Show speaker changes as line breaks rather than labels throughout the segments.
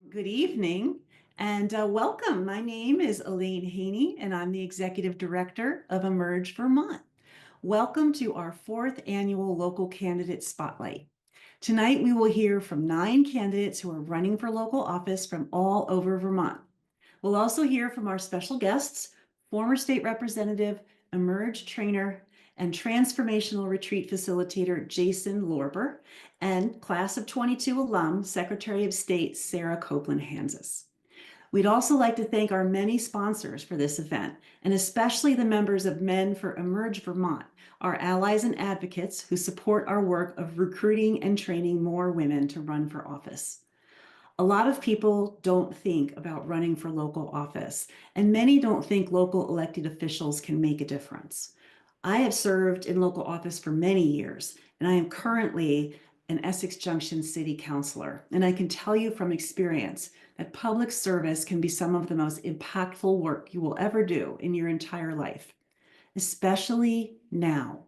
Good evening and welcome. My name is Elaine Haney and I'm the Executive Director of Emerge Vermont. Welcome to our fourth annual Local Candidate Spotlight. Tonight we will hear from 9 candidates who are running for local office from all over Vermont. We'll also hear from our special guests, former state representative, Emerge trainer, and transformational retreat facilitator Jason Lorber, and class of 22 alum, Secretary of State Sarah Copeland Hanzas. We'd also like to thank our many sponsors for this event, and especially the members of Men for Emerge Vermont, our allies and advocates who support our work of recruiting and training more women to run for office. A lot of people don't think about running for local office, and many don't think local elected officials can make a difference. I have served in local office for many years, and I am currently an Essex Junction City Councilor. And I can tell you from experience that public service can be some of the most impactful work you will ever do in your entire life, especially now.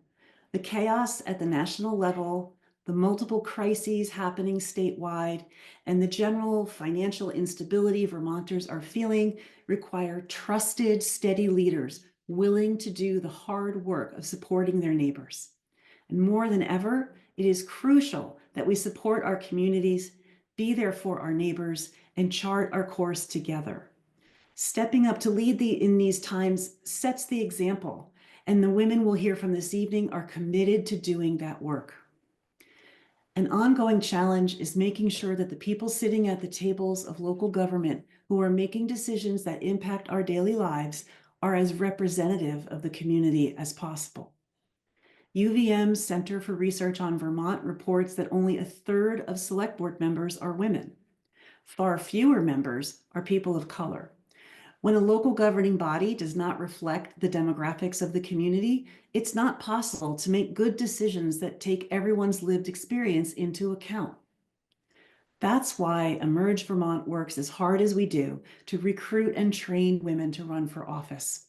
The chaos at the national level, the multiple crises happening statewide, and the general financial instability Vermonters are feeling require trusted, steady leaders willing to do the hard work of supporting their neighbors. And more than ever, it is crucial that we support our communities, be there for our neighbors, and chart our course together. Stepping up to lead in these times sets the example, and the women we'll hear from this evening are committed to doing that work. An ongoing challenge is making sure that the people sitting at the tables of local government who are making decisions that impact our daily lives are as representative of the community as possible. UVM's Center for Research on Vermont reports that only a third of select board members are women. Far fewer members are people of color. When a local governing body does not reflect the demographics of the community, it's not possible to make good decisions that take everyone's lived experience into account. That's why Emerge Vermont works as hard as we do to recruit and train women to run for office.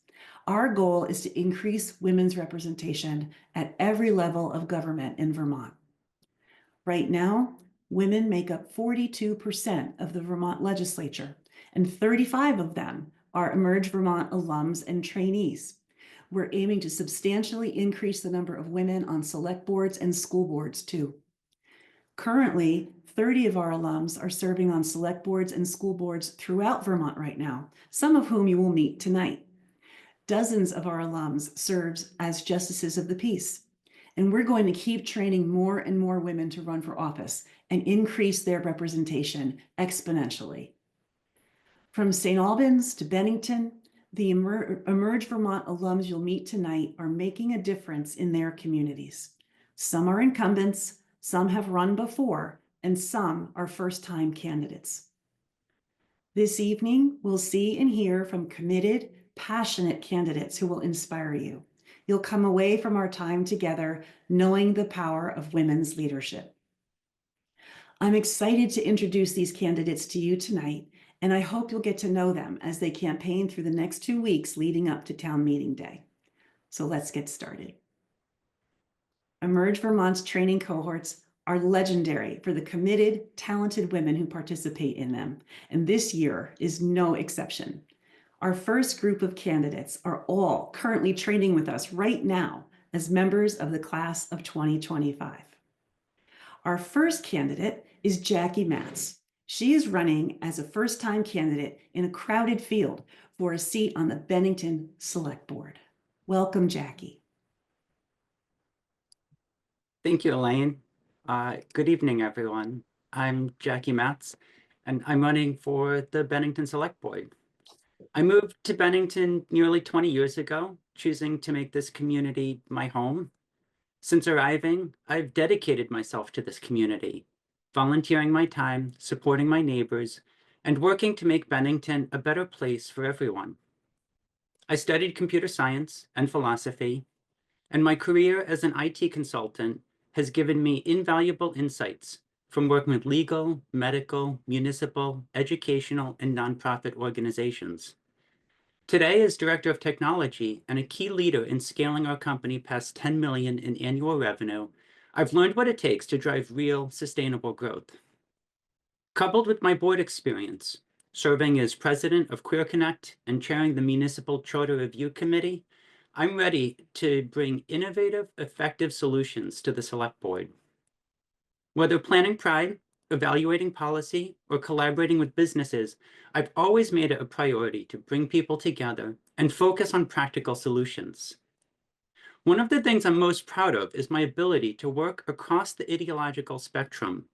Our goal is to increase women's representation at every level of government in Vermont. Right now, women make up 42% of the Vermont legislature, and 35 of them are Emerge Vermont alums and trainees. We're aiming to substantially increase the number of women on select boards and school boards too. Currently, 30 of our alums are serving on select boards and school boards throughout Vermont right now, some of whom you will meet tonight. Dozens of our alums serve as justices of the peace, and we're going to keep training more and more women to run for office and increase their representation exponentially. From St. Albans to Bennington, the Emerge Vermont alums you'll meet tonight are making a difference in their communities. Some are incumbents, some have run before, and some are first-time candidates. This evening, we'll see and hear from committed, passionate candidates who will inspire you. You'll come away from our time together knowing the power of women's leadership. I'm excited to introduce these candidates to you tonight, and I hope you'll get to know them as they campaign through the next 2 weeks leading up to Town Meeting Day. So let's get started. Emerge Vermont's training cohorts are legendary for the committed, talented women who participate in them, and this year is no exception. Our first group of candidates are all currently training with us right now as members of the class of 2025. Our first candidate is Jackie Matz. She is running as a first-time candidate in a crowded field for a seat on the Bennington Select Board. Welcome, Jackie.
Thank you, Elaine. Good evening, everyone. I'm Jackie Matz, and I'm running for the Bennington Select Board. I moved to Bennington nearly 20 years ago, choosing to make this community my home. Since arriving, I've dedicated myself to this community, volunteering my time, supporting my neighbors, and working to make Bennington a better place for everyone. I studied computer science and philosophy, and my career as an IT consultant has given me invaluable insights from working with legal, medical, municipal, educational, and nonprofit organizations. Today, as Director of Technology and a key leader in scaling our company past $10 million in annual revenue, I've learned what it takes to drive real, sustainable growth. Coupled with my board experience, serving as president of Queer Connect and chairing the Municipal Charter Review Committee, I'm ready to bring innovative, effective solutions to the Select Board. Whether planning Pride, evaluating policy, or collaborating with businesses, I've always made it a priority to bring people together and focus on practical solutions. One of the things I'm most proud of is my ability to work across the ideological spectrum,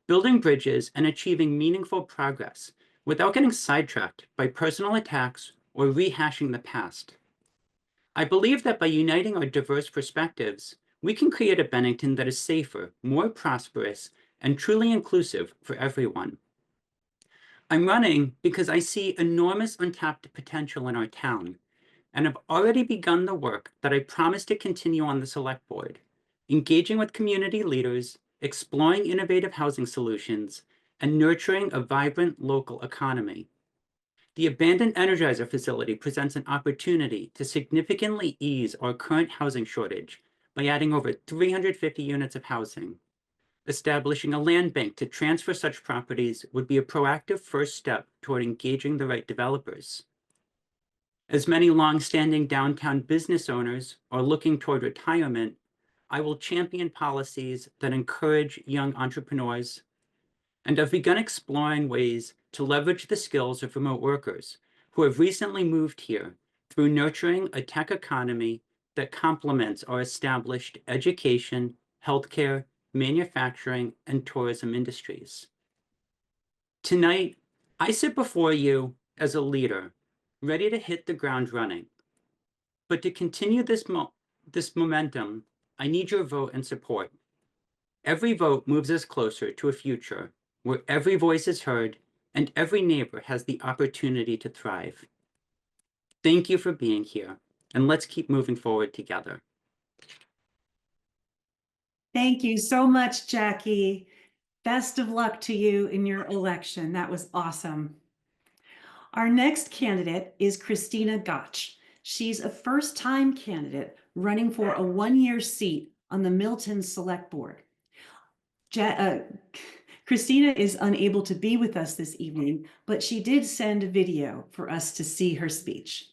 building bridges and achieving meaningful progress without getting sidetracked by personal attacks or rehashing the past. I believe that by uniting our diverse perspectives, we can create a Bennington that is safer, more prosperous, and truly inclusive for everyone. I'm running because I see enormous untapped potential in our town, and have already begun the work that I promise to continue on the Select Board, engaging with community leaders, exploring innovative housing solutions, and nurturing a vibrant local economy. The abandoned Energizer facility presents an opportunity to significantly ease our current housing shortage by adding over 350 units of housing. Establishing a land bank to transfer such properties would be a proactive first step toward engaging the right developers. As many long-standing downtown business owners are looking toward retirement, I will champion policies that encourage young entrepreneurs, and have begun exploring ways to leverage the skills of remote workers who have recently moved here through nurturing a tech economy that complements our established education, healthcare, manufacturing, and tourism industries. Tonight, I sit before you as a leader, ready to hit the ground running. But to continue this momentum, I need your vote and support. Every vote moves us closer to a future where every voice is heard and every neighbor has the opportunity to thrive. Thank you for being here, and let's keep moving forward together.
Thank you so much, Jackie. Best of luck to you in your election. That was awesome. Our next candidate is Christina Gotch. She's a first-time candidate running for a one-year seat on the Milton Select Board. Christina is unable to be with us this evening, but she did send a video for us to see her speech.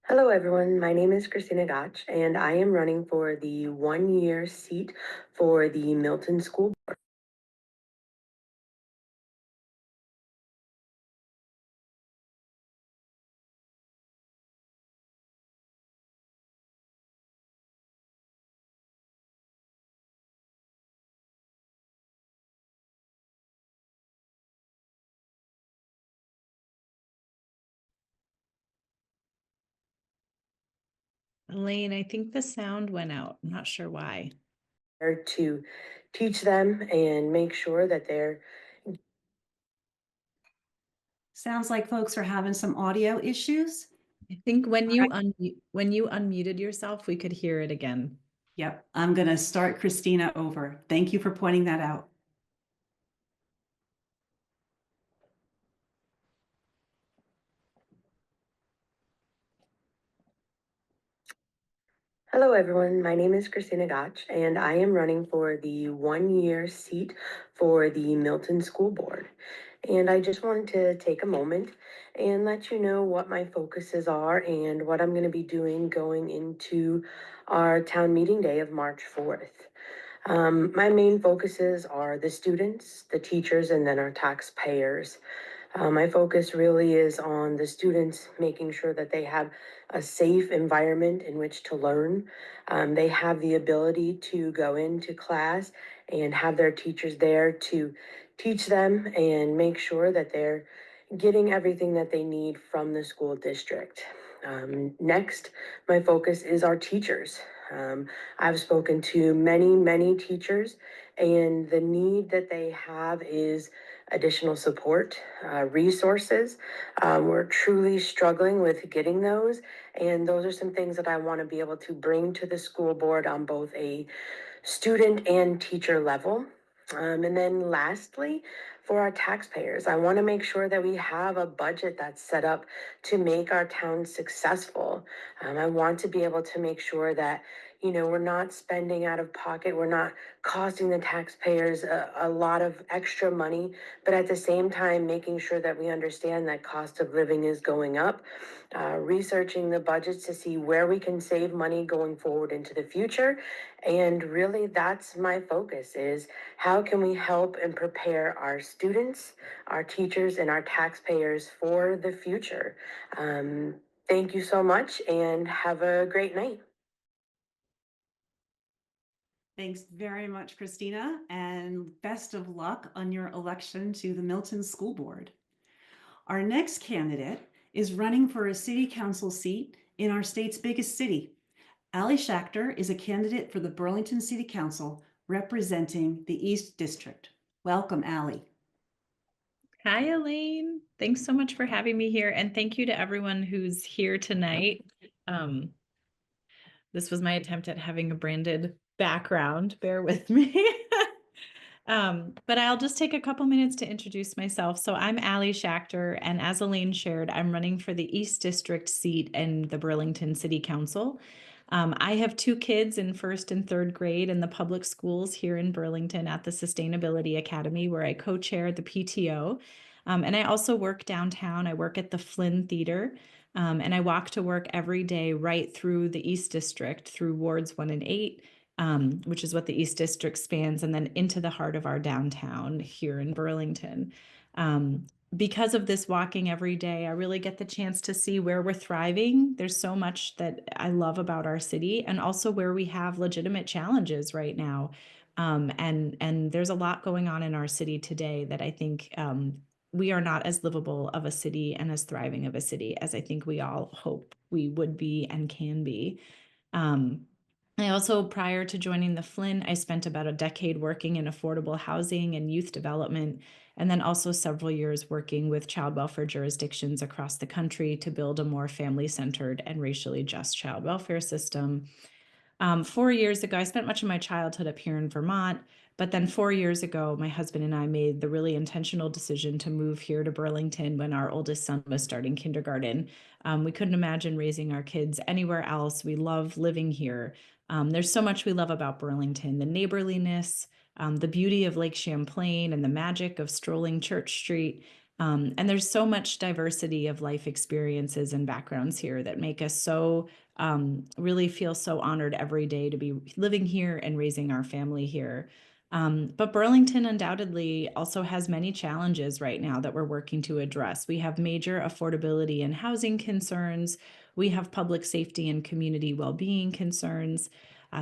Hello everyone, my name is Christina Gotch and I am running for the one-year seat for the Milton School Board.
Elaine, I think the sound went out. I'm not sure why.
To teach them and make sure that they're...
Sounds like folks are having some audio issues.
I think when you unmuted yourself, we could hear it again.
Yep, I'm going to start Christina over. Thank you for pointing that out.
Hello everyone, my name is Christina Gotch and I am running for the one-year seat for the Milton School Board. And I just wanted to take a moment and let you know what my focuses are and what I'm going to be doing going into our town meeting day of March 4th. My main focuses are the students, the teachers, and then our taxpayers. My focus really is on the students, making sure that they have a safe environment in which to learn. They have the ability to go into class and have their teachers there to teach them and make sure that they're getting everything that they need from the school district. Next, my focus is our teachers. I've spoken to many teachers, and the need that they have is additional support, resources. We're truly struggling with getting those, and those are some things that I want to be able to bring to the school board on both a student and teacher level. And then lastly, for our taxpayers, I want to make sure that we have a budget that's set up to make our town successful. I want to be able to make sure that, You know, we're not spending out of pocket. We're not costing the taxpayers a lot of extra money, but at the same time, making sure that we understand that cost of living is going up, researching the budgets to see where we can save money going forward into the future. And really, that's my focus, is how can we help and prepare our students, our teachers, and our taxpayers for the future. Thank you so much and have a great night.
Thanks very much, Christina, and best of luck on your election to the Milton School Board. Our next candidate is running for a city council seat in our state's biggest city. Ali Schachter is a candidate for the Burlington City Council representing the East District. Welcome, Ali.
Hi, Elaine. Thanks so much for having me here. And thank you to everyone who's here tonight. This was my attempt at having a branded background. Bear with me. But I'll just take a couple minutes to introduce myself. So I'm Ali Schachter, and as Elaine shared, I'm running for the East District seat in the Burlington City Council. I have 2 kids in 1st and 3rd grade in the public schools here in Burlington at the Sustainability Academy, where I co-chair the PTO. And I also work downtown. I work at the Flynn Theater, and I walk to work every day right through the East District, through wards 1 and 8, which is what the East District spans, and then into the heart of our downtown here in Burlington. Because of this walking every day, I really get the chance to see where we're thriving. There's so much that I love about our city, and also where we have legitimate challenges right now. And there's a lot going on in our city today that I think we are not as livable of a city and as thriving of a city as I think we all hope we would be and can be. I also, prior to joining the Flynn, I spent about a decade working in affordable housing and youth development, and then also several years working with child welfare jurisdictions across the country to build a more family-centered and racially just child welfare system. 4 years ago, I spent much of my childhood up here in Vermont, but then 4 years ago, my husband and I made the really intentional decision to move here to Burlington when our oldest son was starting kindergarten. We couldn't imagine raising our kids anywhere else. We love living here. There's so much we love about Burlington, the neighborliness, the beauty of Lake Champlain, and the magic of strolling Church Street. And there's so much diversity of life experiences and backgrounds here that make us so really feel so honored every day to be living here and raising our family here. But Burlington undoubtedly also has many challenges right now that we're working to address. We have major affordability and housing concerns. We have public safety and community well-being concerns.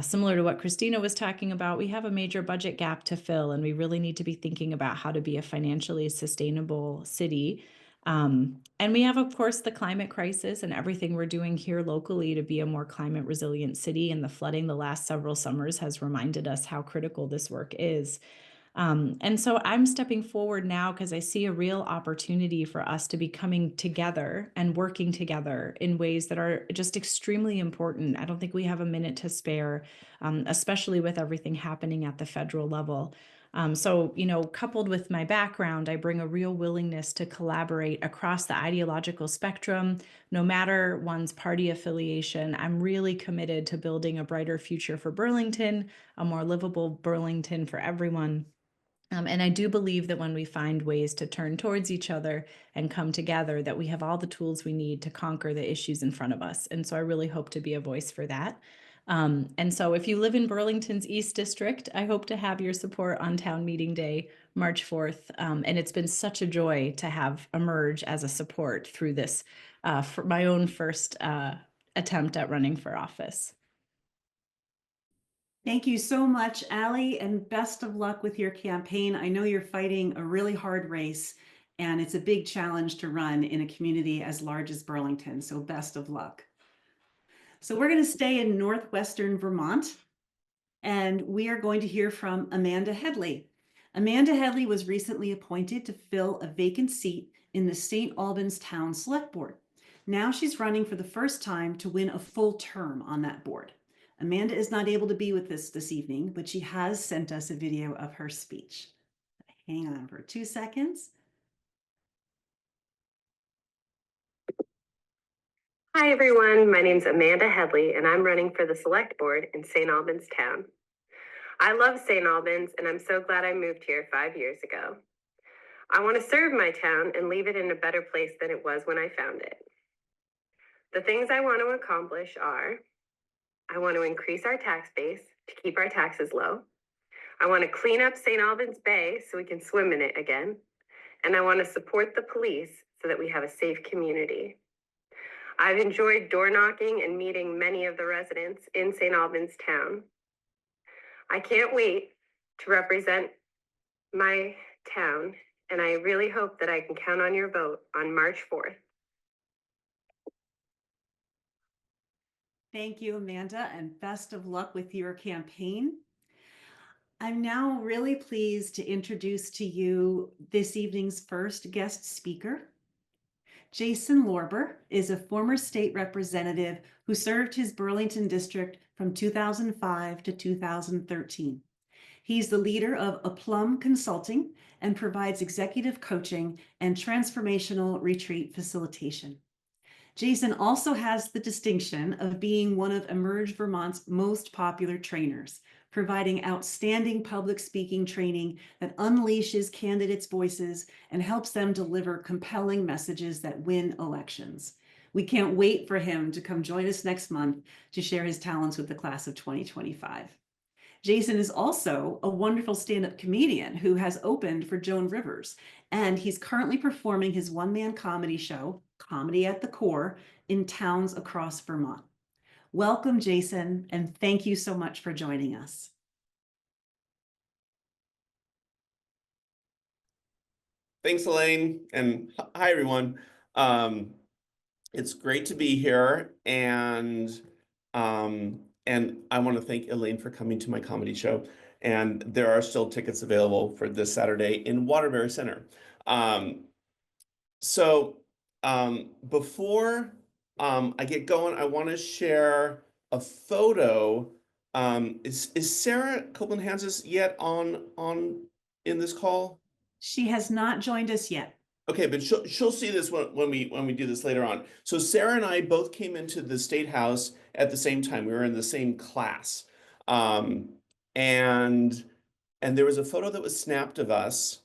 Similar to what Christina was talking about, we have a major budget gap to fill, and we really need to be thinking about how to be a financially sustainable city. And we have, of course, the climate crisis and everything we're doing here locally to be a more climate resilient city. And the flooding the last several summers has reminded us how critical this work is. And so I'm stepping forward now because I see a real opportunity for us to be coming together and working together in ways that are just extremely important. I don't think we have a minute to spare, especially with everything happening at the federal level. So, coupled with my background, I bring a real willingness to collaborate across the ideological spectrum, no matter one's party affiliation. I'm really committed to building a brighter future for Burlington, a more livable Burlington for everyone. And I do believe that when we find ways to turn towards each other and come together, that we have all the tools we need to conquer the issues in front of us. And so I really hope to be a voice for that. And so if you live in Burlington's East District, I hope to have your support on Town Meeting Day, March 4th. And it's been such a joy to have Emerge as a support through this, for my own first attempt at running for office.
Thank you so much, Ali, and best of luck with your campaign. I know you're fighting a really hard race, and it's a big challenge to run in a community as large as Burlington, so best of luck. So we're going to stay in northwestern Vermont, and we are going to hear from Amanda Headley. Amanda Headley was recently appointed to fill a vacant seat in the St. Albans Town Select Board. Now she's running for the first time to win a full term on that board. Amanda is not able to be with us this evening, but she has sent us a video of her speech. Hang on for 2 seconds.
Hi, everyone. My name's Amanda Headley, and I'm running for the Select Board in St. Albans Town. I love St. Albans, and I'm so glad I moved here 5 years ago. I want to serve my town and leave it in a better place than it was when I found it. The things I want to accomplish are, I want to increase our tax base to keep our taxes low. I want to clean up St. Albans Bay so we can swim in it again. And I want to support the police so that we have a safe community. I've enjoyed door knocking and meeting many of the residents in St. Albans Town. I can't wait to represent my town, and I really hope that I can count on your vote on March 4th.
Thank you, Amanda, and best of luck with your campaign. I'm now really pleased to introduce to you this evening's first guest speaker. Jason Lorber is a former state representative who served his Burlington district from 2005 to 2013. He's the leader of Alum Consulting and provides executive coaching and transformational retreat facilitation. Jason also has the distinction of being one of Emerge Vermont's most popular trainers, providing outstanding public speaking training that unleashes candidates' voices and helps them deliver compelling messages that win elections. We can't wait for him to come join us next month to share his talents with the class of 2025. Jason is also a wonderful stand-up comedian who has opened for Joan Rivers, and he's currently performing his one-man comedy show, Comedy at the Core, in towns across Vermont. Welcome, Jason, and thank you so much for joining us.
Thanks, Elaine, and hi, everyone. It's great to be here, and I want to thank Elaine for coming to my comedy show. And there are still tickets available for this Saturday in Waterbury Center. Before I get going, I want to share a photo. Is Sarah Copeland Hanzas yet on in this call?
She has not joined us yet.
Okay, but she'll see this when we do this later on. So Sarah and I both came into the State House at the same time. We were in the same class, and there was a photo that was snapped of us.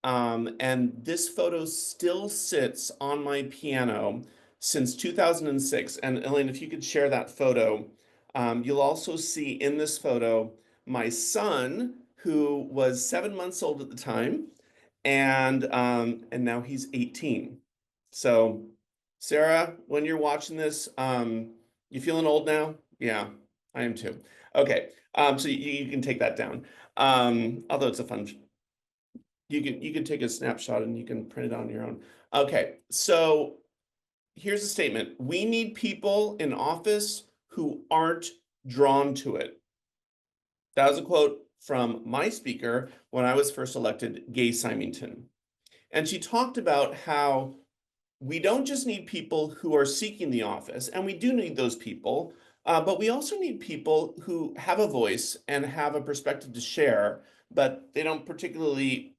And this photo still sits on my piano since 2006. And Elaine, if you could share that photo, you'll also see in this photo my son, who was 7 months old at the time, and now he's 18. So, Sarah, when you're watching this, you feeling old now? Yeah, I am too. Okay, so you can take that down. Although it's a fun. You can take a snapshot and you can print it on your own. Okay, so here's a statement. We need people in office who aren't drawn to it. That was a quote from my speaker when I was first elected, Gay Symington. And she talked about how we don't just need people who are seeking the office, and we do need those people, but we also need people who have a voice and have a perspective to share, but they don't particularly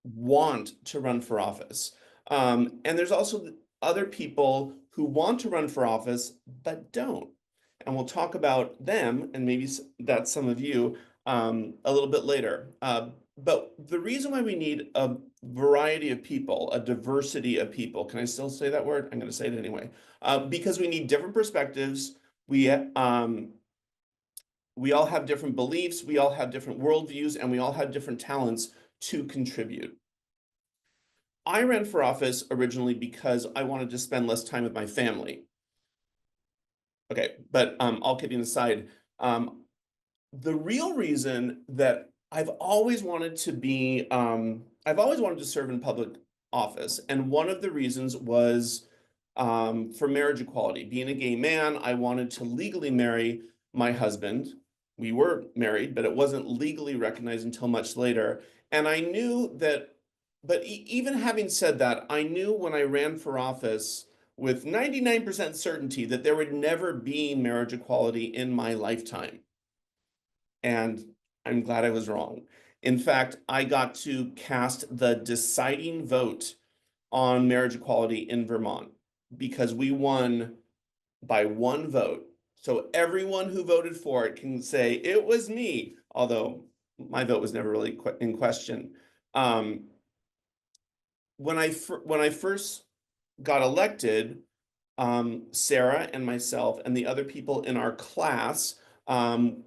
want to run for office. And there's also other people who want to run for office, but don't. And we'll talk about them, and maybe that's some of you, a little bit later. But the reason why we need a variety of people, a diversity of people, can I still say that word? I'm going to say it anyway. Because we need different perspectives. We all have different beliefs, we all have different worldviews, and we all have different talents to contribute. I ran for office originally because I wanted to spend less time with my family. Okay, but all kidding aside, the real reason that I've always wanted to serve in public office, and one of the reasons was for marriage equality. Being a gay man, I wanted to legally marry my husband. We were married, but it wasn't legally recognized until much later. And I knew that, but even having said that, I knew when I ran for office with 99% certainty that there would never be marriage equality in my lifetime. And I'm glad I was wrong. In fact, I got to cast the deciding vote on marriage equality in Vermont. because we won by one vote. So everyone who voted for it can say it was me, although my vote was never really in question. When I first got elected, Sarah and myself and the other people in our class, some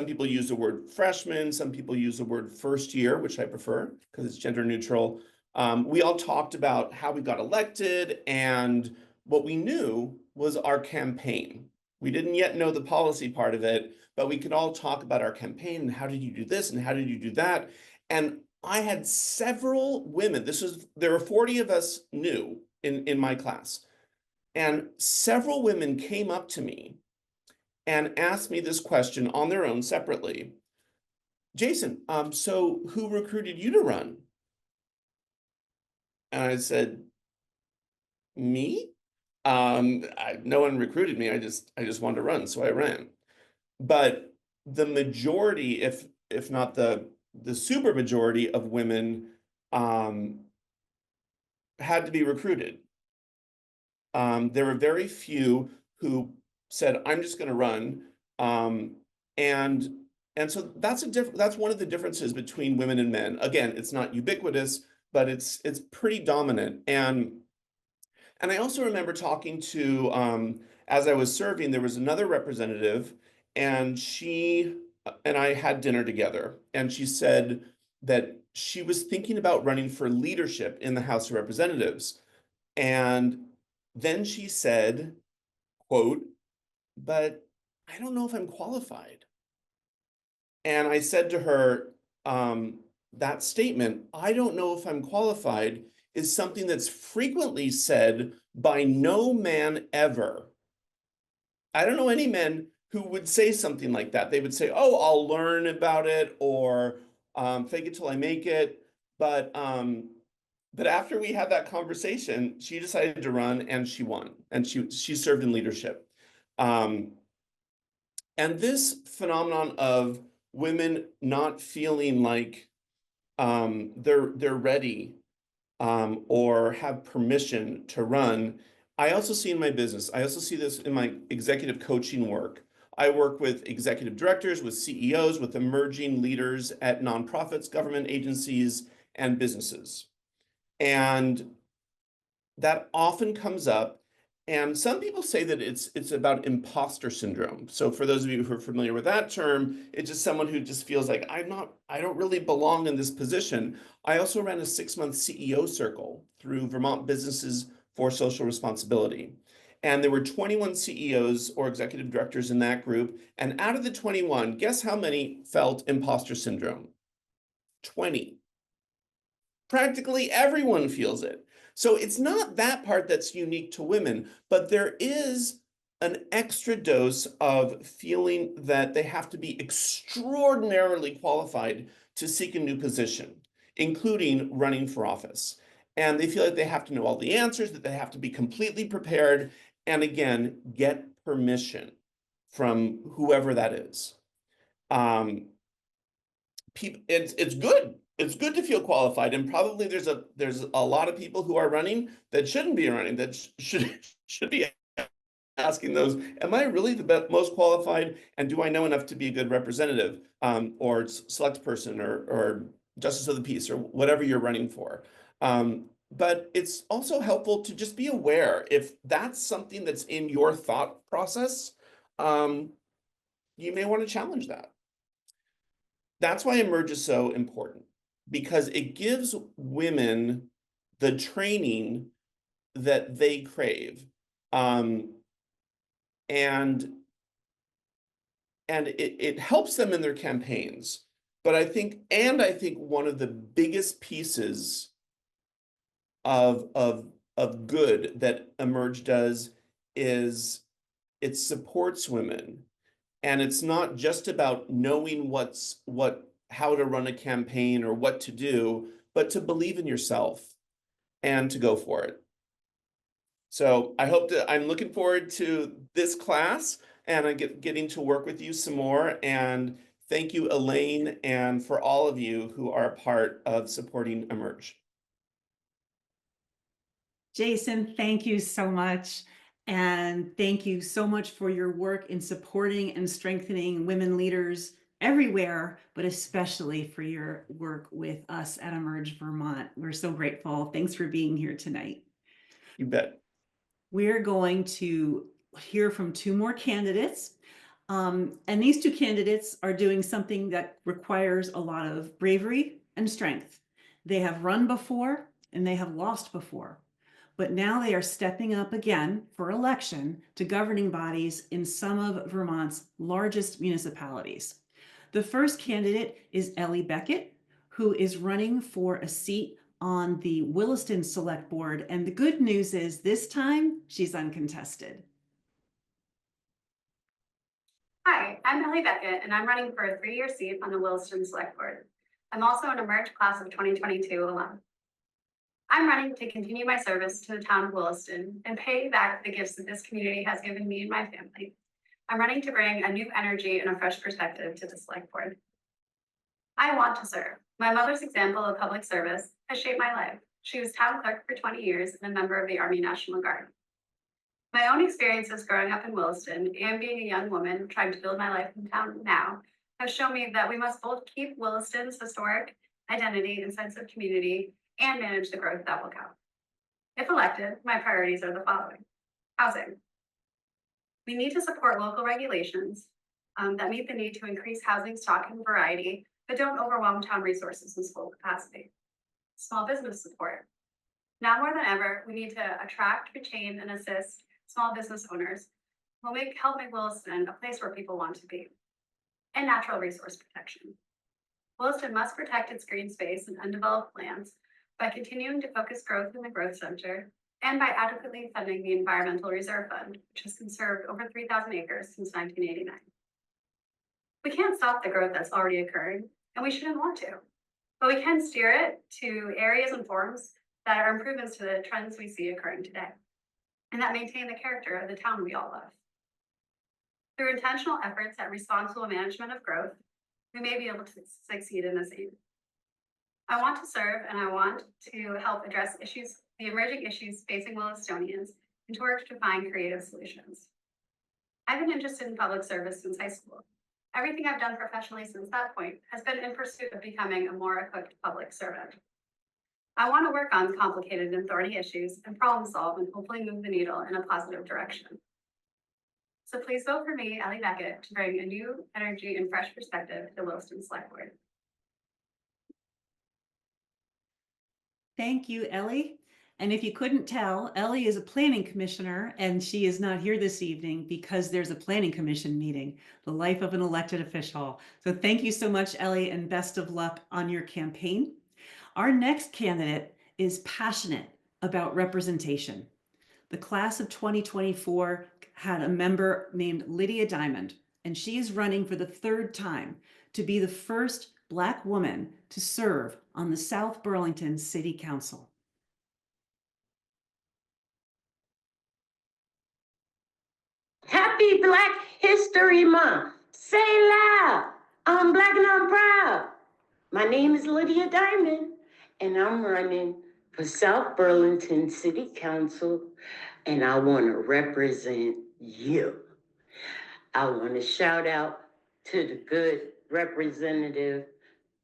people use the word freshman, some people use the word first year, which I prefer because it's gender neutral. We all talked about how we got elected, and what we knew was our campaign. We didn't yet know the policy part of it, but we could all talk about our campaign and how did you do this and how did you do that. And I had several women, there were 40 of us new in my class. And several women came up to me and asked me this question on their own separately. Jason, so who recruited you to run? And I said, me? No one recruited me. I just wanted to run, so I ran. But the majority, if not the super majority of women had to be recruited. There were very few who said, I'm just going to run. And so that's one of the differences between women and men. Again, it's not ubiquitous, but it's pretty dominant. And I also remember talking to, as I was serving, there was another representative, and she and I had dinner together, and she said that she was thinking about running for leadership in the House of Representatives. And then she said, quote, but I don't know if I'm qualified. And I said to her, that statement, I don't know if I'm qualified, is something that's frequently said by no man ever. I don't know any men who would say something like that. They would say, oh, I'll learn about it, or fake it till I make it. But after we had that conversation, she decided to run and she won, and she served in leadership. And this phenomenon of women not feeling like they're ready or have permission to run, I also see in my business. I also see this in my executive coaching work. I work with executive directors, with CEOs, with emerging leaders at nonprofits, government agencies, and businesses. And that often comes up. And some people say that it's about imposter syndrome. So for those of you who are familiar with that term, it's just someone who just feels like I don't really belong in this position. I also ran a 6-month CEO circle through Vermont Businesses for Social Responsibility. And there were 21 CEOs or executive directors in that group. And out of the 21, guess how many felt imposter syndrome? 20. Practically everyone feels it. So it's not that part that's unique to women, but there is an extra dose of feeling that they have to be extraordinarily qualified to seek a new position, including running for office. And they feel like they have to know all the answers, that they have to be completely prepared, and again, get permission from whoever that is. It's good. It's good to feel qualified, and probably there's a lot of people who are running that shouldn't be running, that should be asking those, am I really the most qualified, and do I know enough to be a good representative, or select person, or justice of the peace, or whatever you're running for. But it's also helpful to just be aware if that's something that's in your thought process, you may want to challenge that. That's why Emerge is so important, because it gives women the training that they crave. And it helps them in their campaigns. But I think one of the biggest pieces of good that Emerge does is it supports women. And it's not just about knowing how to run a campaign or what to do, but to believe in yourself and to go for it. So I'm looking forward to this class, and I getting to work with you some more. And thank you, Elaine, and for all of you who are a part of supporting Emerge.
Jason, thank you so much. And thank you so much for your work in supporting and strengthening women leaders everywhere, but especially for your work with us at Emerge Vermont. We're so grateful. Thanks for being here tonight.
You bet.
We're going to hear from two more candidates. And these two candidates are doing something that requires a lot of bravery and strength. They have run before and they have lost before, but now they are stepping up again for election to governing bodies in some of Vermont's largest municipalities. The first candidate is Ellie Beckett, who is running for a seat on the Williston Select Board. And the good news is this time she's uncontested.
Hi, I'm Ellie Beckett, and I'm running for a 3-year seat on the Williston Select Board. I'm also an Emerge class of 2022 alum. I'm running to continue my service to the town of Williston and pay back the gifts that this community has given me and my family. I'm running to bring a new energy and a fresh perspective to the Select Board. I want to serve. My mother's example of public service has shaped my life. She was town clerk for 20 years and a member of the Army National Guard. My own experiences growing up in Williston and being a young woman trying to build my life in town now have shown me that we must both keep Williston's historic identity and sense of community and manage the growth that will come. If elected, my priorities are the following. Housing. We need to support local regulations that meet the need to increase housing stock and variety, but don't overwhelm town resources in full capacity. Small business support. Now more than ever, we need to attract, retain, and assist small business owners who will help make Williston a place where people want to be. And natural resource protection. Williston must protect its green space and undeveloped lands by continuing to focus growth in the growth center and by adequately funding the Environmental Reserve Fund, which has conserved over 3,000 acres since 1989. We can't stop the growth that's already occurring, and we shouldn't want to, but we can steer it to areas and forms that are improvements to the trends we see occurring today, and that maintain the character of the town we all love. Through intentional efforts at responsible management of growth, we may be able to succeed in this aim. I want to serve and I want to help address the emerging issues facing Willistonians and to work to find creative solutions. I've been interested in public service since high school. Everything I've done professionally since that point has been in pursuit of becoming a more equipped public servant. I want to work on complicated and thorny issues and problem solve and hopefully move the needle in a positive direction. So please vote for me, Ellie Beckett, to bring a new energy and fresh perspective to the Williston Select Board.
Thank you, Ellie. And if you couldn't tell, Ellie is a planning commissioner and she is not here this evening because there's a planning commission meeting, the life of an elected official. So thank you so much, Ellie, and best of luck on your campaign. Our next candidate is passionate about representation. The class of 2024 had a member named Lydia Diamond, and she is running for the 3rd time to be the first Black woman to serve on the South Burlington City Council.
Happy Black History Month. Say loud, I'm Black and I'm proud. My name is Lydia Diamond, and I'm running for South Burlington City Council, and I want to represent you. I want to shout out to the good representative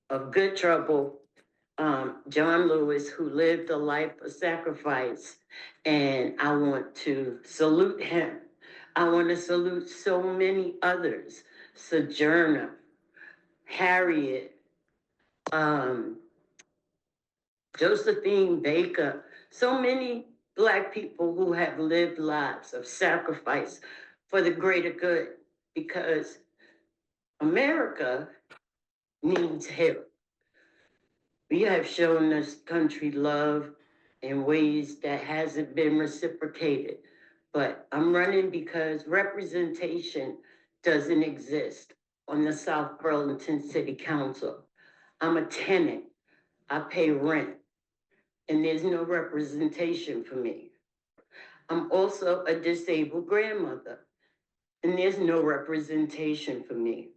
of Good Trouble, John Lewis, who lived a life of sacrifice, and I want to salute him. I want to salute so many others, Sojourner, Harriet, Josephine Baker, so many Black people who have lived lives of sacrifice for the greater good, because America needs help. We have shown this country love in ways that hasn't been reciprocated. But I'm running because representation doesn't exist on the South Burlington City Council. I'm a tenant, I pay rent, and there's no representation for me. I'm also a disabled grandmother, and there's no representation for me.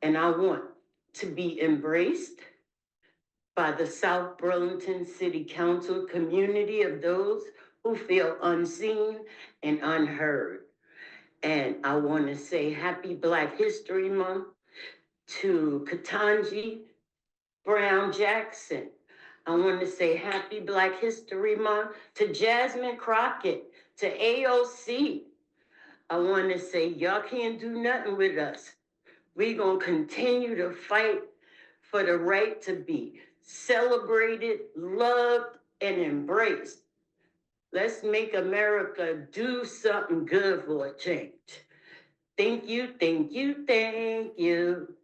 And I want to be embraced by the South Burlington City Council community of those who feel unseen and unheard. And I want to say Happy Black History Month to Ketanji Brown Jackson. I want to say Happy Black History Month to Jasmine Crockett, to AOC. I want to say y'all can't do nothing with us. We're going to continue to fight for the right to be celebrated, loved, and embraced. Let's make America do something good for a change. Thank you, thank you, thank you.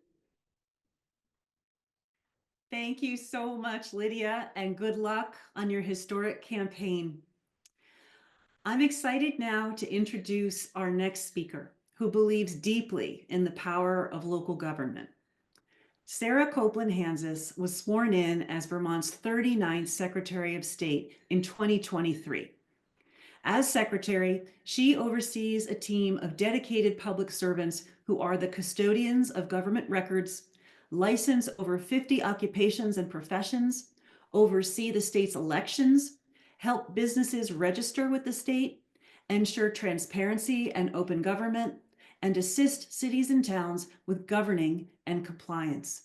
Thank you so much, Lydia, and good luck on your historic campaign. I'm excited now to introduce our next speaker, who believes deeply in the power of local government. Sarah Copeland Hanzas was sworn in as Vermont's 39th Secretary of State in 2023. As Secretary, she oversees a team of dedicated public servants who are the custodians of government records, license over 50 occupations and professions, oversee the state's elections, help businesses register with the state, ensure transparency and open government, and assist cities and towns with governing and compliance.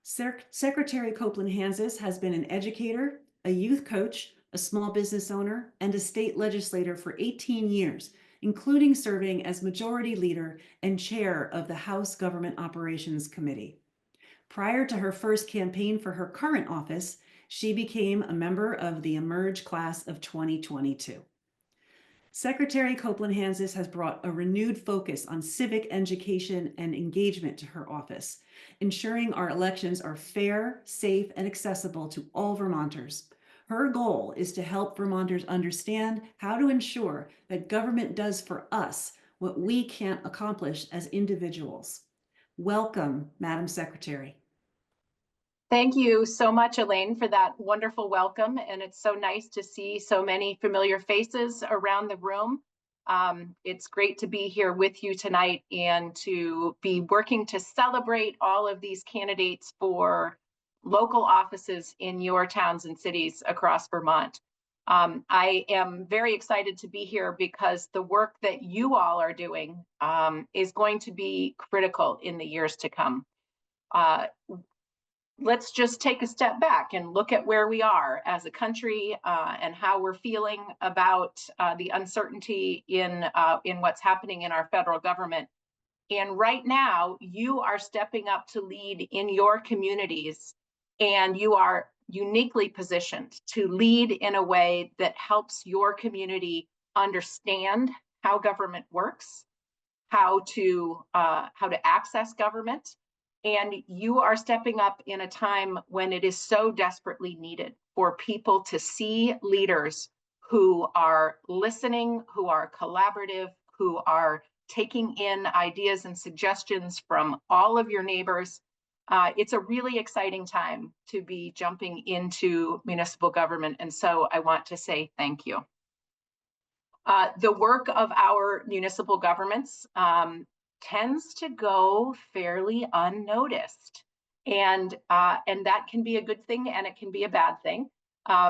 Secretary Copeland Hanzas has been an educator, a youth coach, a small business owner, and a state legislator for 18 years, including serving as majority leader and chair of the House Government Operations Committee. Prior to her first campaign for her current office, she became a member of the Emerge class of 2022. Secretary Copeland Hanzas has brought a renewed focus on civic education and engagement to her office, ensuring our elections are fair, safe, and accessible to all Vermonters. Her goal is to help Vermonters understand how to ensure that government does for us what we can't accomplish as individuals. Welcome, Madam Secretary.
Thank you so much, Elaine, for that wonderful welcome. And it's so nice to see so many familiar faces around the room. It's great to be here with you tonight and to be working to celebrate all of these candidates for local offices in your towns and cities across Vermont. I am very excited to be here because the work that you all are doing is going to be critical in the years to come. Let's just take a step back and look at where we are as a country and how we're feeling about the uncertainty in what's happening in our federal government. And right now, you are stepping up to lead in your communities, and you are uniquely positioned to lead in a way that helps your community understand how government works, how to access government. And you are stepping up in a time when it is so desperately needed for people to see leaders who are listening, who are collaborative, who are taking in ideas and suggestions from all of your neighbors. It's a really exciting time to be jumping into municipal government. And so I want to say thank you. The work of our municipal governments tends to go fairly unnoticed, and that can be a good thing and it can be a bad thing.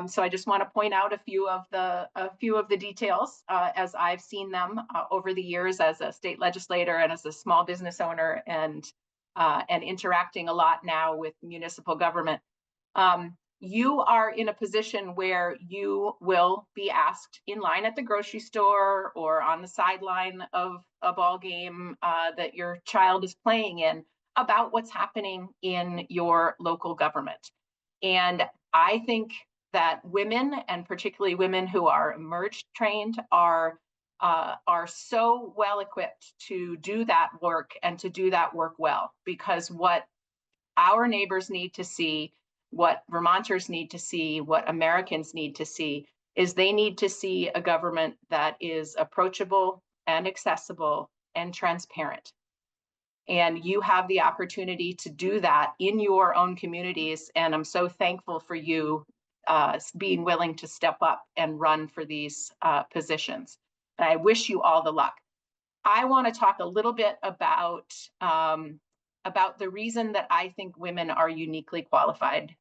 So I just want to point out a few of the details as I've seen them over the years as a state legislator and as a small business owner, and interacting a lot now with municipal government. You are in a position where you will be asked in line at the grocery store or on the sideline of a ball game that your child is playing in about what's happening in your local government. And I think that women, and particularly women who are Emerge trained, are so well equipped to do that work and to do that work well, because what our neighbors need to see, what Vermonters need to see, what Americans need to see, is they need to see a government that is approachable and accessible and transparent. And you have the opportunity to do that in your own communities. And I'm so thankful for you being willing to step up and run for these positions. And I wish you all the luck. I want to talk a little bit about the reason that I think women are uniquely qualified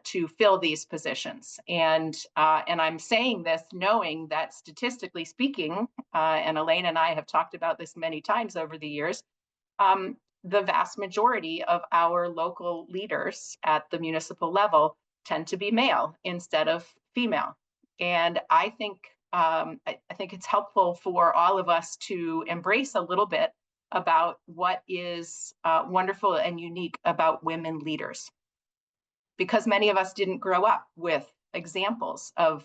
to fill these positions. And I'm saying this knowing that statistically speaking, and Elaine and I have talked about this many times over the years, the vast majority of our local leaders at the municipal level tend to be male instead of female. And I think it's helpful for all of us to embrace a little bit about what is wonderful and unique about women leaders, because many of us didn't grow up with examples of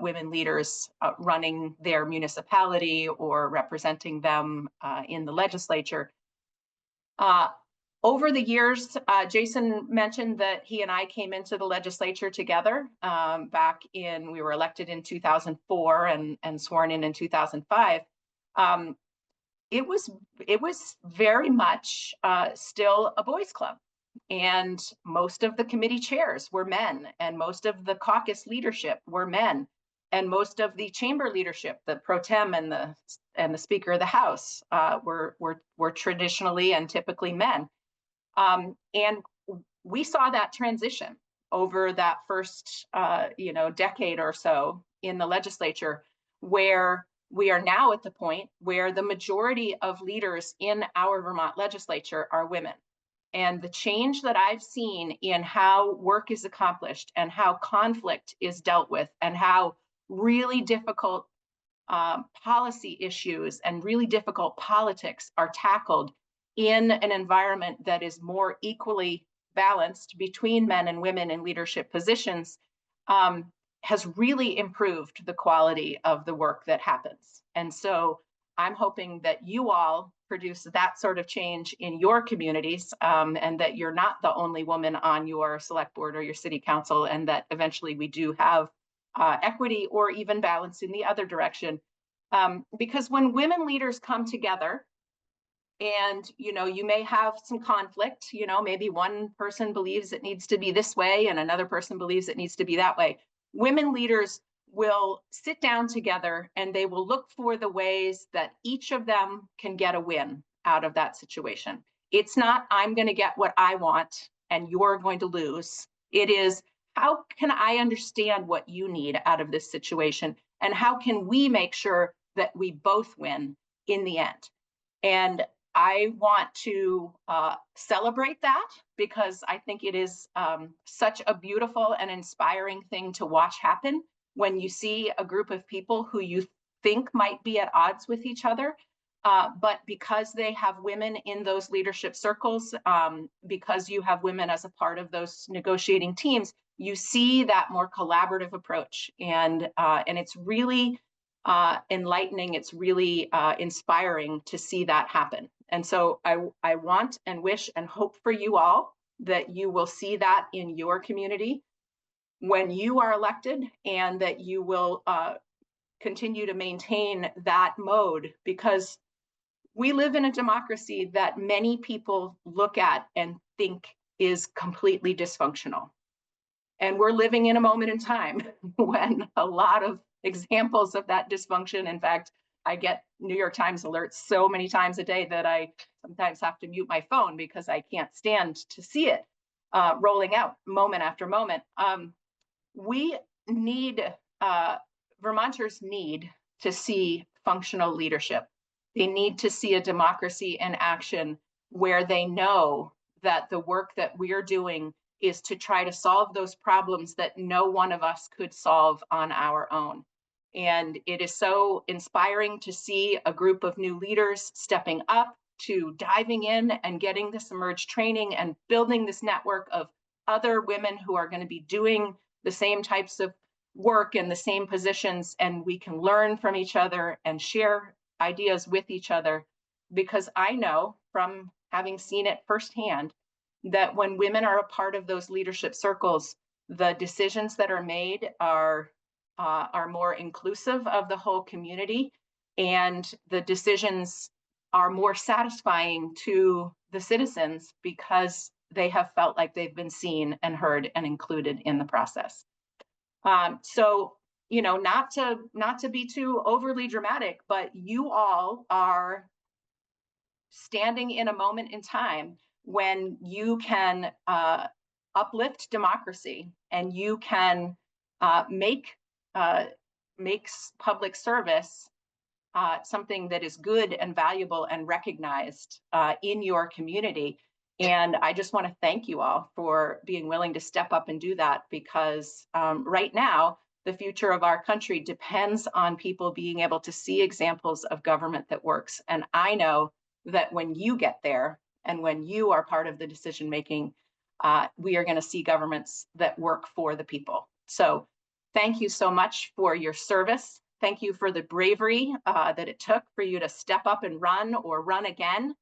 women leaders running their municipality or representing them in the legislature. Over the years, Jason mentioned that he and I came into the legislature together we were elected in 2004 and sworn in 2005. It was very much still a boys' club. And most of the committee chairs were men, and most of the caucus leadership were men, and most of the chamber leadership, the pro tem and the Speaker of the House, were traditionally and typically men. And we saw that transition over that first decade or so in the legislature, where we are now at the point where the majority of leaders in our Vermont legislature are women. And the change that I've seen in how work is accomplished and how conflict is dealt with and how really difficult policy issues and really difficult politics are tackled in an environment that is more equally balanced between men and women in leadership positions has really improved the quality of the work that happens. And so I'm hoping that you all produce that sort of change in your communities, and that you're not the only woman on your select board or your city council, and that eventually we do have equity or even balance in the other direction. Because when women leaders come together, and you may have some conflict, maybe one person believes it needs to be this way and another person believes it needs to be that way. Women leaders will sit down together and they will look for the ways that each of them can get a win out of that situation. It's not, I'm going to get what I want and you're going to lose. It is, how can I understand what you need out of this situation? And how can we make sure that we both win in the end? And I want to celebrate that, because I think it is such a beautiful and inspiring thing to watch happen when you see a group of people who you think might be at odds with each other, but because they have women in those leadership circles, because you have women as a part of those negotiating teams, you see that more collaborative approach. And it's really enlightening. It's really inspiring to see that happen. And so I want and wish and hope for you all that you will see that in your community when you are elected, and that you will continue to maintain that mode, because we live in a democracy that many people look at and think is completely dysfunctional. And we're living in a moment in time when a lot of examples of that dysfunction, in fact, I get New York Times alerts so many times a day that I sometimes have to mute my phone because I can't stand to see it rolling out moment after moment. We need, Vermonters need to see functional leadership. They need to see a democracy in action where they know that the work that we're doing is to try to solve those problems that no one of us could solve on our own. And it is so inspiring to see a group of new leaders stepping up to diving in and getting this Emerge training and building this network of other women who are going to be doing the same types of work in the same positions, and we can learn from each other and share ideas with each other. Because I know from having seen it firsthand that when women are a part of those leadership circles, the decisions that are made are more inclusive of the whole community, and the decisions are more satisfying to the citizens because they have felt like they've been seen and heard and included in the process. So, not to be too overly dramatic, but you all are standing in a moment in time when you can uplift democracy, and you can make public service something that is good and valuable and recognized in your community. And I just want to thank you all for being willing to step up and do that, because right now, the future of our country depends on people being able to see examples of government that works. And I know that when you get there and when you are part of the decision making, we are going to see governments that work for the people. So thank you so much for your service. Thank you for the bravery that it took for you to step up and run or run again.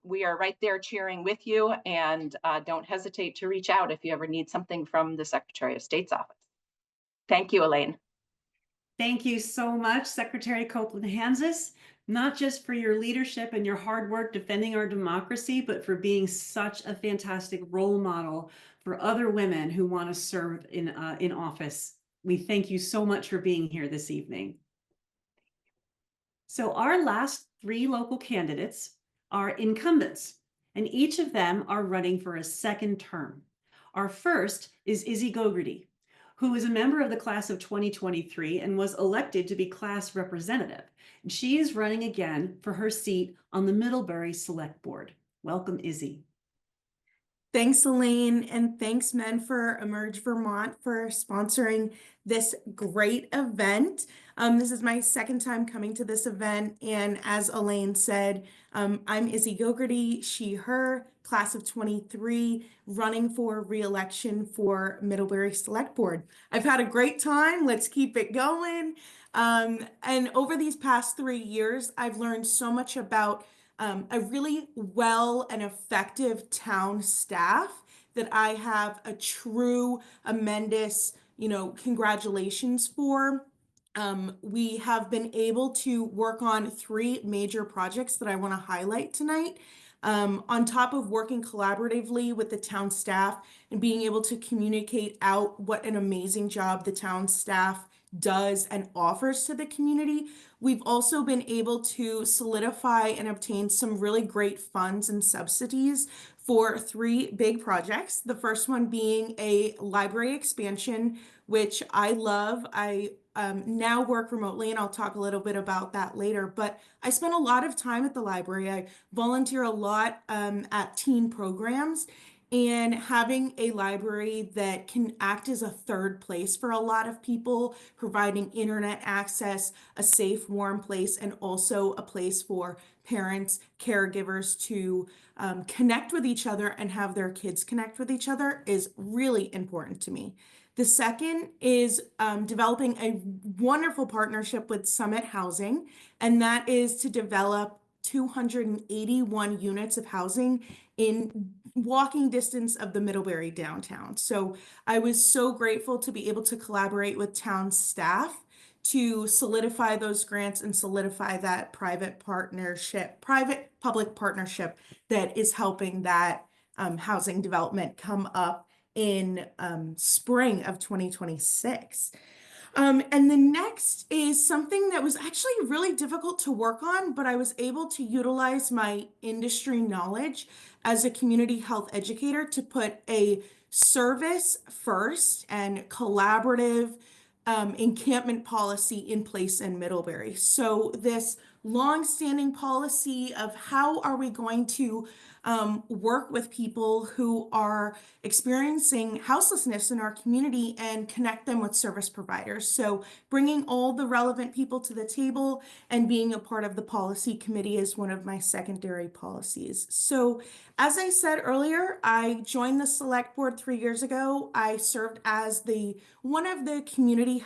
We are right there cheering with you, and don't hesitate to reach out if you ever need something from the Secretary of State's office. Thank you, Elaine.
Thank you so much, Secretary Copeland Hanzas, not just for your leadership and your hard work defending our democracy, but for being such a fantastic role model for other women who want to serve in office. We thank you so much for being here this evening. So our last 3 local candidates are incumbents, and each of them are running for a second term. Our first is Izzy Gogarty, who is a member of the class of 2023 and was elected to be class representative. And she is running again for her seat on the Middlebury Select Board. Welcome, Izzy.
Thanks, Elaine, and thanks, Men for Emerge Vermont, for sponsoring this great event. This is my second time coming to this event, and as Elaine said, I'm Izzy Gogarty, she, her, class of 23, running for re-election for Middlebury Select Board. I've had a great time. Let's keep it going. And over these past 3 years, I've learned so much about a really well and effective town staff that I have a true, tremendous, congratulations for. We have been able to work on 3 major projects that I want to highlight tonight. On top of working collaboratively with the town staff and being able to communicate out what an amazing job the town staff does and offers to the community, we've also been able to solidify and obtain some really great funds and subsidies for 3 big projects. The first one being a library expansion, which I love. I now work remotely, and I'll talk a little bit about that later, but I spend a lot of time at the library. I volunteer a lot at teen programs, and having a library that can act as a third place for a lot of people, providing internet access, a safe, warm place, and also a place for parents, caregivers to connect with each other and have their kids connect with each other is really important to me. The second is developing a wonderful partnership with Summit Housing, and that is to develop 281 units of housing in walking distance of the Middlebury downtown. So I was so grateful to be able to collaborate with town staff to solidify those grants and solidify that private-public partnership that is helping that housing development come up in spring of 2026. And the next is something that was actually really difficult to work on, but I was able to utilize my industry knowledge as a community health educator to put a service first and collaborative encampment policy in place in Middlebury. So this long-standing policy of how are we going to work with people who are experiencing houselessness in our community and connect them with service providers. So bringing all the relevant people to the table and being a part of the policy committee is one of my secondary policies. So as I said earlier, I joined the select board 3 years ago. I served as one of the community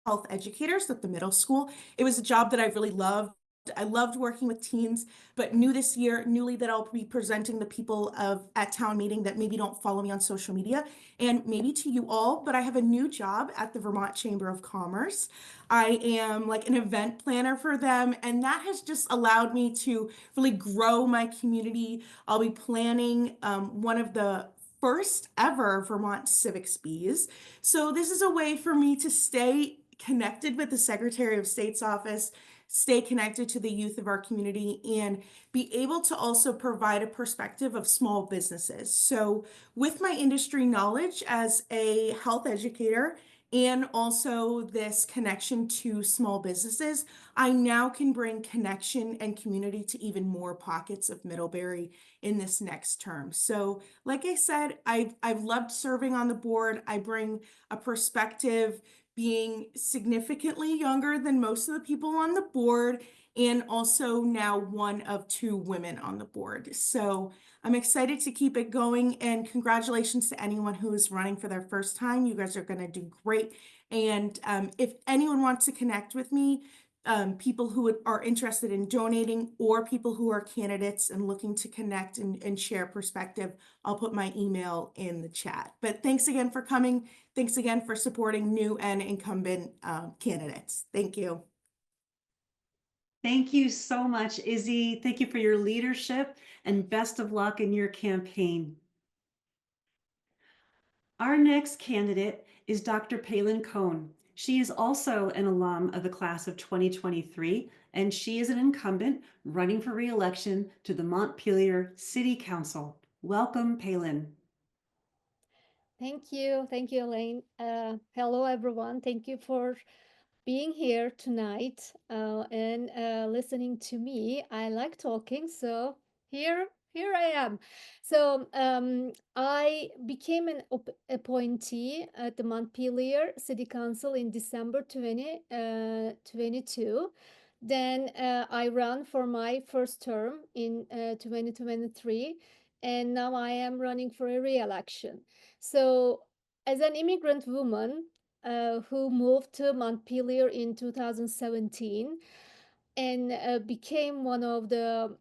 health educators at the middle school. It was a job that I really loved. I loved working with teens, but newly that I'll be presenting the people at Town Meeting that maybe don't follow me on social media, and maybe to you all, but I have a new job at the Vermont Chamber of Commerce. I am like an event planner for them, and that has just allowed me to really grow my community. I'll be planning one of the first ever Vermont Civics Bees. So this is a way for me to stay connected with the Secretary of State's office, stay connected to the youth of our community, and be able to also provide a perspective of small businesses. So with my industry knowledge as a health educator and also this connection to small businesses, I now can bring connection and community to even more pockets of Middlebury in this next term. So like I said, I've loved serving on the board. I bring a perspective being significantly younger than most of the people on the board, and also now one of 2 women on the board. So I'm excited to keep it going, and congratulations to anyone who is running for their first time. You guys are going to do great. And if anyone wants to connect with me, people who are interested in donating, or people who are candidates and looking to connect and share perspective, I'll put my email in the chat. But thanks again for coming. Thanks again for supporting new and incumbent candidates. Thank you.
Thank you so much, Izzy. Thank you for your leadership and best of luck in your campaign. Our next candidate is Dr. Palin Cohn. She is also an alum of the class of 2023, and she is an incumbent running for re-election to the Montpelier City Council. Welcome, Palin.
Thank you, Elaine. Hello, everyone. Thank you for being here tonight and listening to me. I like talking, so here I am. So I became an appointee at the Montpelier City Council in December 2022. Then I ran for my first term in 2023, and now I am running for a re-election. So as an immigrant woman who moved to Montpelier in 2017 and became one of the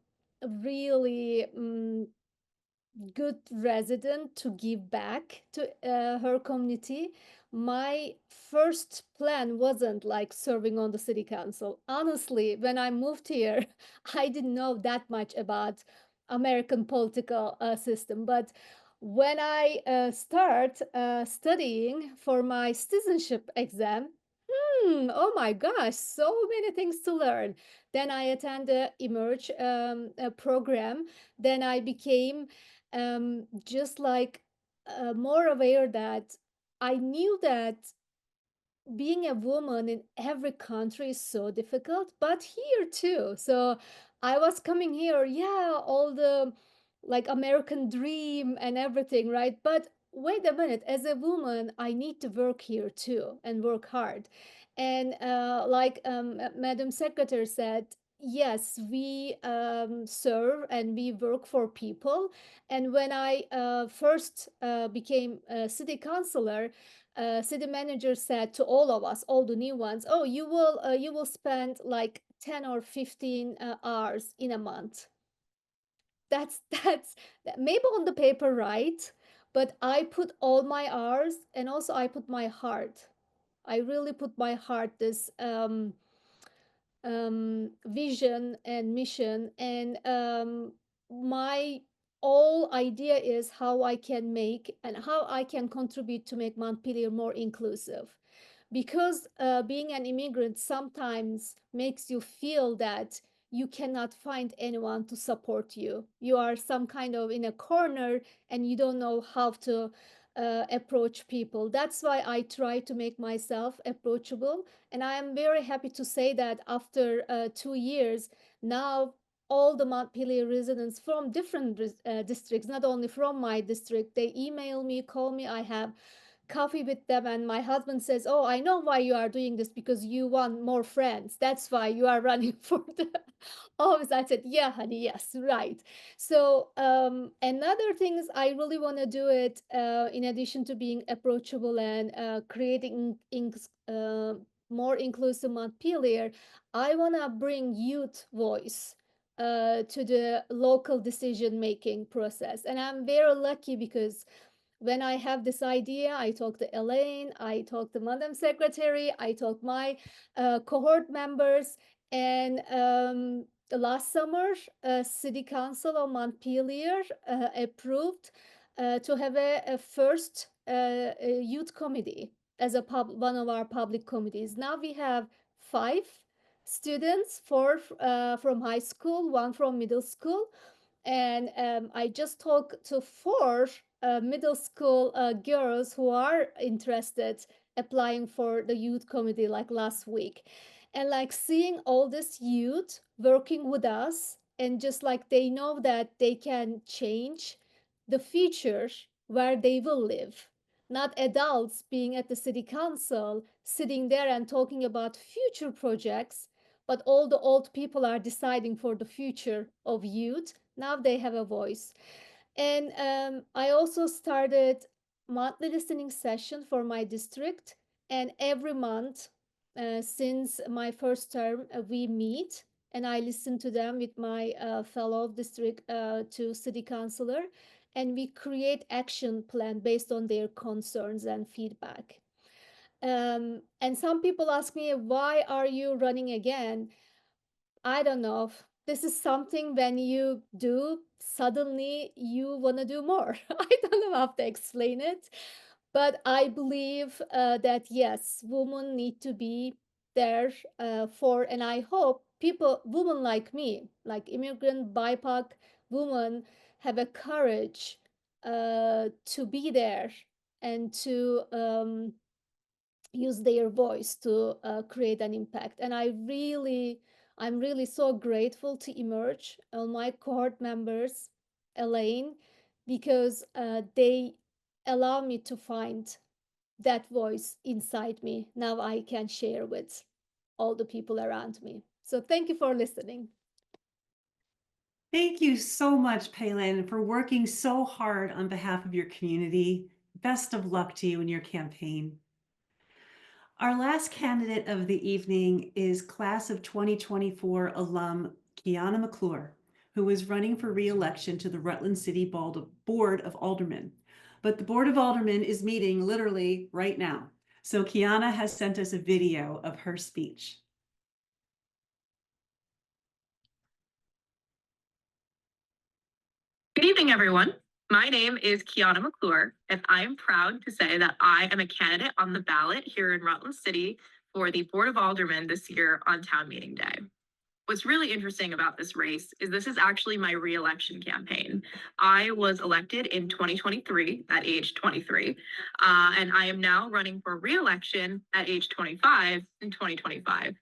really good resident to give back to her community, my first plan wasn't like serving on the city council. Honestly, when I moved here, I didn't know that much about American political system. But when I start studying for my citizenship exam, oh my gosh, so many things to learn. Then I attend the Emerge program. Then I became just like more aware that I knew that being a woman in every country is so difficult, but here too. So I was coming here, yeah, all the like American dream and everything, right? But wait a minute, as a woman, I need to work here too and work hard. And like Madam Secretary said, yes, we serve and we work for people. And when I first became a city councilor, city manager said to all of us, all the new ones, oh, you will spend like 10 or 15 hours in a month. That's maybe on the paper, right? But I put all my hours, and also I put my heart. I really put my heart, this vision and mission, and my all idea is how I can make and how I can contribute to make Montpelier more inclusive. Because being an immigrant sometimes makes you feel that you cannot find anyone to support you. You are some kind of in a corner and you don't know how to approach people. That's why I try to make myself approachable. And I am very happy to say that after 2 years, now all the Montpelier residents from different districts, not only from my district, they email me, call me. I have coffee with them, and my husband says, oh, I know why you are doing this, because you want more friends. That's why you are running for the office. I said, yeah, honey, yes, right. So another thing is I really want to do it in addition to being approachable and creating more inclusive Montpelier. I want to bring youth voice to the local decision making process, and I'm very lucky because when I have this idea, I talk to Elaine, I talk to Madam Secretary, I talk my cohort members, and last summer, City Council of Montpelier approved to have a first youth committee as one of our public committees. Now we have 5 students, from high school, one from middle school. And I just talked to 4 middle school girls who are interested applying for the youth committee like last week. And like seeing all this youth working with us, and just like they know that they can change the future where they will live. Not adults being at the city council, sitting there and talking about future projects, but all the old people are deciding for the future of youth. Now they have a voice. And I also started monthly listening session for my district. And every month, since my first term, we meet and I listen to them with my fellow district to city councilor, and we create action plan based on their concerns and feedback. And some people ask me, why are you running again? I don't know. This is something when you do, suddenly you want to do more. I don't know how to explain it, but I believe that yes, women need to be there for, and I hope people, women like me, like immigrant BIPOC women, have a courage to be there and to use their voice to create an impact. And I'm really so grateful to Emerge, all my cohort members, Elaine, because they allow me to find that voice inside me. Now I can share with all the people around me. So thank you for listening.
Thank you so much, Palin, for working so hard on behalf of your community. Best of luck to you in your campaign. Our last candidate of the evening is class of 2024 alum Kiana McClure, who is running for re-election to the Rutland City Board of Aldermen. But the Board of Aldermen is meeting literally right now. So Kiana has sent us a video of her speech.
Good evening, everyone. My name is Kiana McClure, and I am proud to say that I am a candidate on the ballot here in Rutland City for the Board of Aldermen this year on Town Meeting Day. What's really interesting about this race is this is actually my re-election campaign. I was elected in 2023 at age 23, and I am now running for re-election at age 25 in 2025.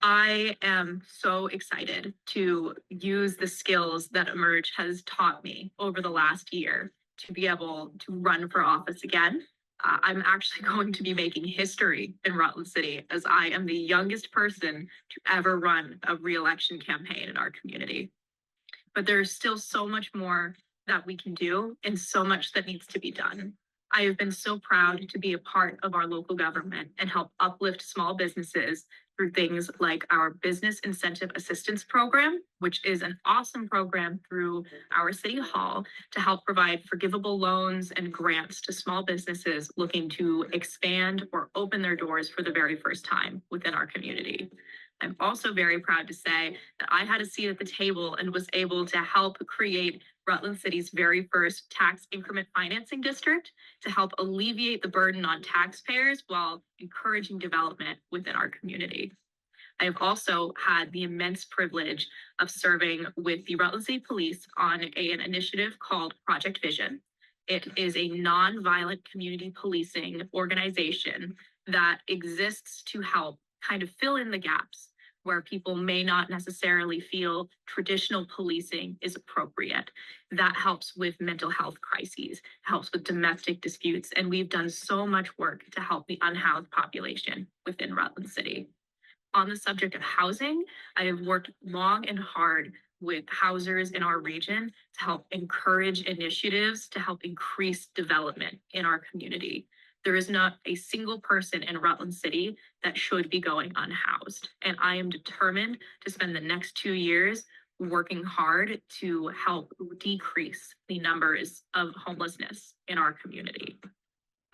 I am so excited to use the skills that Emerge has taught me over the last year to be able to run for office again. I'm actually going to be making history in Rutland City, as I am the youngest person to ever run a re-election campaign in our community. But there's still so much more that we can do and so much that needs to be done. I have been so proud to be a part of our local government and help uplift small businesses through things like our Business Incentive Assistance Program, which is an awesome program through our City Hall to help provide forgivable loans and grants to small businesses looking to expand or open their doors for the very first time within our community. I'm also very proud to say that I had a seat at the table and was able to help create Rutland City's very first tax increment financing district to help alleviate the burden on taxpayers while encouraging development within our community. I have also had the immense privilege of serving with the Rutland City Police on an initiative called Project Vision. It is a nonviolent community policing organization that exists to help kind of fill in the gaps where people may not necessarily feel traditional policing is appropriate. That helps with mental health crises, helps with domestic disputes, and we've done so much work to help the unhoused population within Rutland City. On the subject of housing, I have worked long and hard with housers in our region to help encourage initiatives to help increase development in our community. There is not a single person in Rutland City that should be going unhoused. And I am determined to spend the next 2 years working hard to help decrease the numbers of homelessness in our community.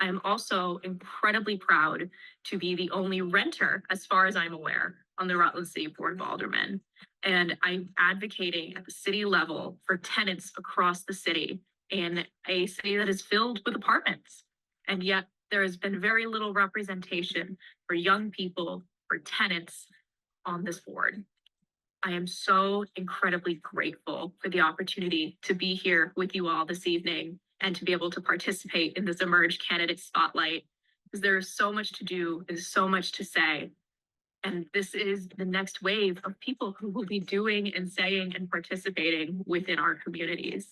I am also incredibly proud to be the only renter, as far as I'm aware, on the Rutland City Board of Aldermen. And I'm advocating at the city level for tenants across the city in a city that is filled with apartments. And yet there has been very little representation for young people, for tenants on this board. I am so incredibly grateful for the opportunity to be here with you all this evening and to be able to participate in this Emerge Candidate Spotlight, because there is so much to do, there's so much to say. And this is the next wave of people who will be doing and saying and participating within our communities.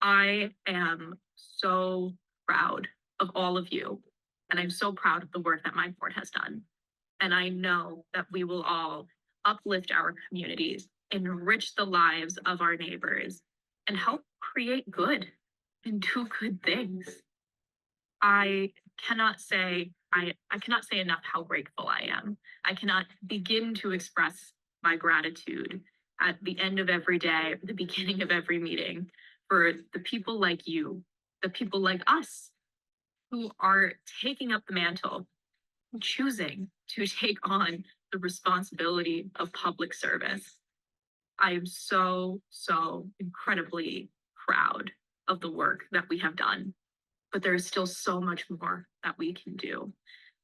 I am so proud of all of you, and I'm so proud of the work that my board has done. And I know that we will all uplift our communities, enrich the lives of our neighbors, and help create good and do good things. I cannot say enough how grateful I am. I cannot begin to express my gratitude at the end of every day, the beginning of every meeting, for the people like you, the people like us, who are taking up the mantle, choosing to take on the responsibility of public service. I am so incredibly proud of the work that we have done, but there is still so much more that we can do.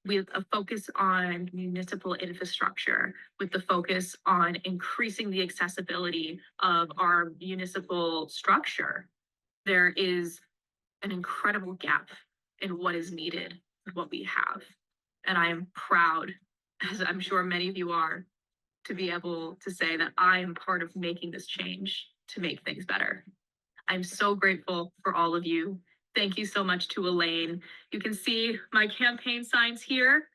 With a focus on municipal infrastructure, with the focus on increasing the accessibility of our municipal structure, there is an incredible gap in what is needed and what we have. And I am proud, as I'm sure many of you are, to be able to say that I am part of making this change to make things better. I'm so grateful for all of you. Thank you so much to Elaine. You can see my campaign signs here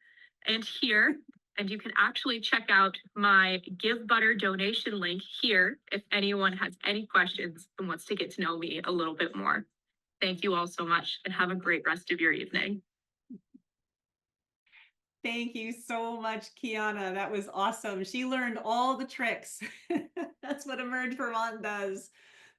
and here, and you can actually check out my Give Butter donation link here if anyone has any questions and wants to get to know me a little bit more. Thank you all so much, and have a great rest of your evening.
Thank you so much, Kiana. That was awesome. She learned all the tricks. That's what Emerge Vermont does.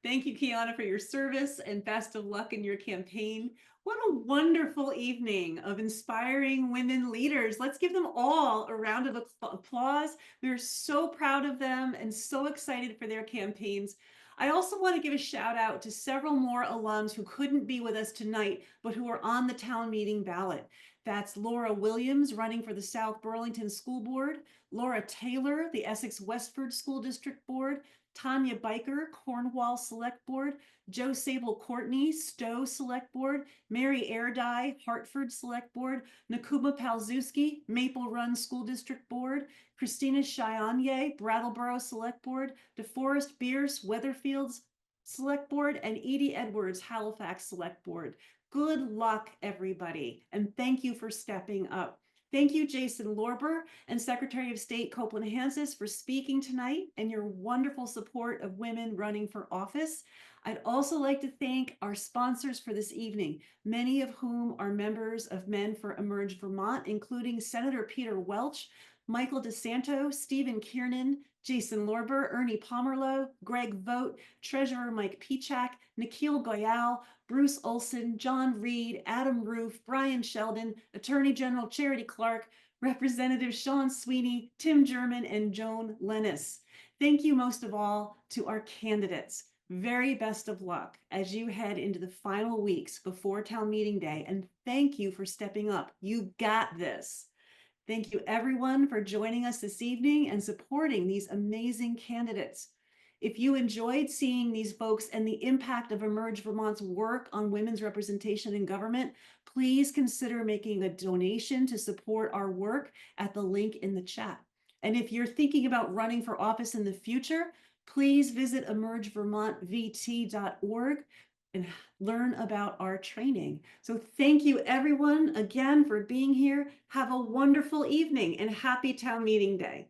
Thank you, Kiana, for your service, and best of luck in your campaign. What a wonderful evening of inspiring women leaders. Let's give them all a round of applause. We're so proud of them and so excited for their campaigns. I also want to give a shout out to several more alums who couldn't be with us tonight, but who are on the town meeting ballot. That's Laura Williams, running for the South Burlington School Board, Laura Taylor, the Essex Westford School District Board, Tanya Biker, Cornwall Select Board, Joe Sable Courtney, Stowe Select Board, Mary Airdye, Hartford Select Board, Nakuma Palzewski, Maple Run School District Board, Christina Cheyenne, Brattleboro Select Board, DeForest Bierce, Weatherfields Select Board, and Edie Edwards, Halifax Select Board. Good luck, everybody, and thank you for stepping up. Thank you, Jason Lorber and Secretary of State Copeland Hanzas, for speaking tonight and your wonderful support of women running for office. I'd also like to thank our sponsors for this evening, many of whom are members of Men for Emerge Vermont, including Senator Peter Welch, Michael DeSanto, Stephen Kiernan, Jason Lorber, Ernie Pomerleau, Greg Vogt, Treasurer Mike Pichak, Nikhil Goyal, Bruce Olson, John Reed, Adam Roof, Brian Sheldon, Attorney General Charity Clark, Representative Sean Sweeney, Tim German, and Joan Lennis. Thank you most of all to our candidates. Very best of luck as you head into the final weeks before town meeting day, and thank you for stepping up. You got this. Thank you everyone for joining us this evening and supporting these amazing candidates. If you enjoyed seeing these folks and the impact of Emerge Vermont's work on women's representation in government, please consider making a donation to support our work at the link in the chat. And if you're thinking about running for office in the future, please visit emergevermontvt.org and learn about our training. So thank you everyone again for being here. Have a wonderful evening and happy town meeting day.